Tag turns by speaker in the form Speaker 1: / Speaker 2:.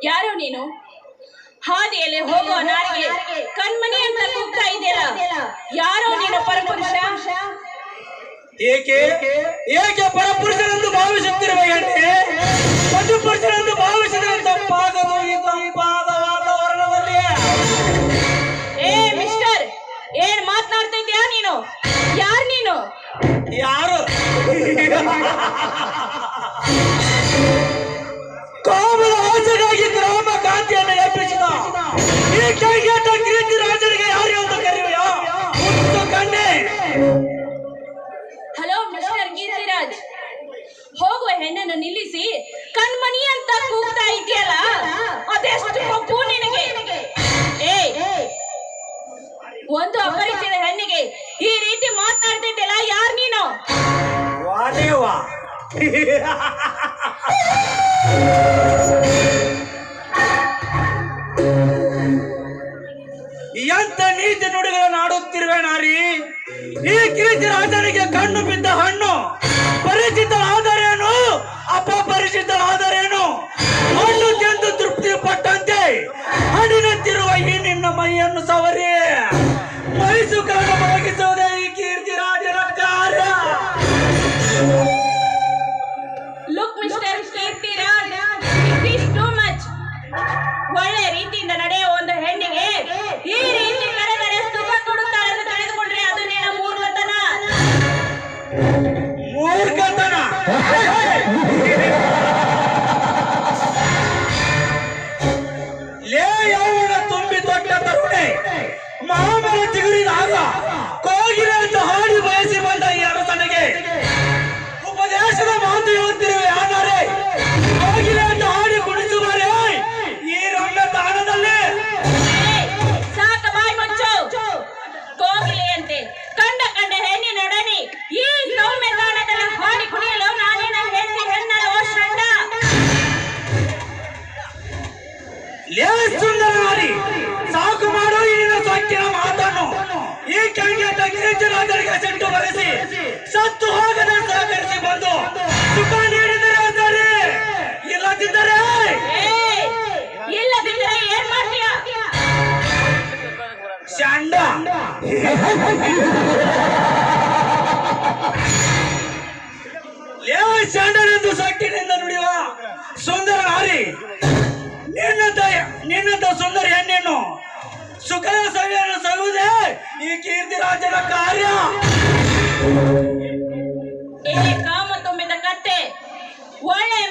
Speaker 1: ಯಾರೋ ನೀನು ಹಾದಿಯಲ್ಲಿ ಹೋಗುವ ನಾರಿಗೆ ಕಣ್ಮಣಿ ಅಂತ ಕೂಗ್ತಾ ಇದೆಯಲ್ಲ, ಯಾರೋ ನೀನು ಪರಪುರುಷ?
Speaker 2: ಏಕೆ ಏಕೆ ಪರಪುರುಷರೆಂದು ಭಾವಿಸುತ್ತಿರುವ ಹೆಣ್ಣೆ? ಪರಪುರುಷರೆಂದು ಭಾವಿಸಿದರೆ ತಪ್ಪಾಗದು ಈ ತಂಪಾದ ವಾತಾವರಣದಲ್ಲಿ.
Speaker 1: ಏ ಮಿಸ್ಟರ್, ಏನ್ ಮಾತನಾಡ್ತಾ ಇದ್ಯಾ ನೀನು? ಯಾರು ನೀನು?
Speaker 2: ಯಾರು? ಕಾಮದ ಆಸೆಗಾಗಿ ಗ್ರಾಮ ಕಾಂತಿಯನ್ನು ಎಬ್ಬಿಸಿದ ಈ ಕೈಗೆಟ ಕೀರ್ತಿ ರಾಜನಿಗೆ ಯಾರು ಅಂತ ಕರೆಯುವ ಮುತ್ತು ಕಣ್ಣೆ.
Speaker 1: ಹಲೋ ಮಿಸ್ಟರ್ ಕೀರ್ತಿರಾಜ್, ಹೋಗುವ ಹೆಣ್ಣನ್ನು ನಿಲ್ಲಿಸಿ ಕಣ್ಮಣಿ ಅಂತ ಕೂಗ್ತಾ ಇದೆಯಲ್ಲ, ಅದೆಷ್ಟು ಕೊಬ್ಬು ನಿನಗೆ? ಏ, ಒಂದು ಅಪರಿಚಿತ ಹೆಣ್ಣಿಗೆ ಈ ರೀತಿ ಮಾತನಾಡ್ತಿದ್ದೆಲ್ಲ, ಯಾರು ನೀನು?
Speaker 2: ವಾದೇವಾ ಎಂತ ನೀತಿ ನುಡಿಗಳನ್ನು ಆಡುತ್ತಿರುವೆ ನಾರಿ. ಈ ಕೀರ್ತಿ ರಾಜನಿಗೆ ಕಣ್ಣು ಬಿದ್ದ ಹಣ್ಣು ಪರಿಚಿತರಾದರೇನು ಅಪಪರಿಚಿತರಾದರೇನು ಹಣ್ಣು ತಿಂದು ತೃಪ್ತಿ ಪಟ್ಟಂತೆ ಹಣ್ಣಿನಂತಿರುವ ಈ ನಿನ್ನ ಮೈಯನ್ನು ಸವರಿ ಮೈಸುಕರನ್ನು ಮಲಗಿಸುವುದೇ ಈ ಕೀರ್ತಿ ರಾಜನ ಕಾರ್ಯ.
Speaker 1: Look mister Keerthiraj, it is too much. ಒಳ್ಳೆ ರೀತಿಯಿಂದ ನಡೆಯುವ ಒಂದು ಹೆಣ್ಣಿಗೆ ಈ ರೀತಿ ಕರೆದರೆ ಸುಖ ಕೊಡುತ್ತಾಳೆ ಎಂದು ತಿಳಿದುಕೊಂಡ್ರೆ ಅದು ನಿನ್ನ ಮೂರ್ಖತನ.
Speaker 2: ಮೂರ್ಖತನ? ಲೇ ಯೌವನ ತುಂಬಿ ದೊಡ್ಡ ತರುಣೆ, ಮಾಮರ ಚಿಗುರಿದಾಗ ಕೋಗಿಲೆ ಅಂತ ಹಾಡಿ ಬಯಸಿ ಬಂದ ಈ ಅರಸನಿಗೆ ಉಪದೇಶದ ಮಾತು ಹೇಳುತ್ತಿರುವೆ ಯಾರೇ? ಕೋಗಿಲೆ ಅಂತ ಹಾಡಿ ಕುಣಿಸುವರೆ ಈ ರಂಗ ತಾಣದಲ್ಲಿ.
Speaker 1: ಸಾಕ ಬಾಯ್ ಮುಚ್ಚು. ಕೋಗಿಲೆಯಂತೆ ಕಂಡ ಹೆಣ್ಣಿನೊಡನೆ ಈ ಸೌಮ್ಯ ತಾಣದಲ್ಲಿ ಹಾಡಿ ಕುಣಿಯಲು ನಾನಿನ ಹೆಣ್ಣಲ್ಲೋ ಷಂಡ?
Speaker 2: ಲೇ ಸುಂದರ ನಾರಿ, ಸಾಕು ಮಾಡು ಈ ನಿನ್ನ ಸೊಕ್ಕಿನ ಮಾತನ್ನು. ಈ ಕೈಗೆಟ ಗಿರಿಜರಾಜರಿಗೆ ಸಿಟ್ಟು ಬರೆಸಿ ಸತ್ತು ಹೋಗದೆ ಸಹಕರಿಸಿ ಬಂದು ಸುಖ ನೀಡಿದರೆ ಅಂದರೆ, ಇಲ್ಲದಿದ್ದರೆ
Speaker 1: ಏನ್ ಮಾಡ್ತೀಯ?
Speaker 2: ಷಂಡ. ಲೇ ಷಂಡನೆಂದು ಸೊಕ್ಕಿನಿಂದ ನುಡಿಯುವ ಸುಂದರ ನಾರಿ, ನಿನ್ನಂತ ಸುಂದರ ಹೆಣ್ಣೆನ್ನು ಸುಖದ ಸವಿಯನ್ನು ಸವಿಯುವುದೇ ಈ ಕೀರ್ತಿ ರಾಜನ ಕಾರ್ಯ.
Speaker 1: ಕಾಮ ತುಂಬಿದ ಕತ್ತೆ, ಒಳ್ಳೆ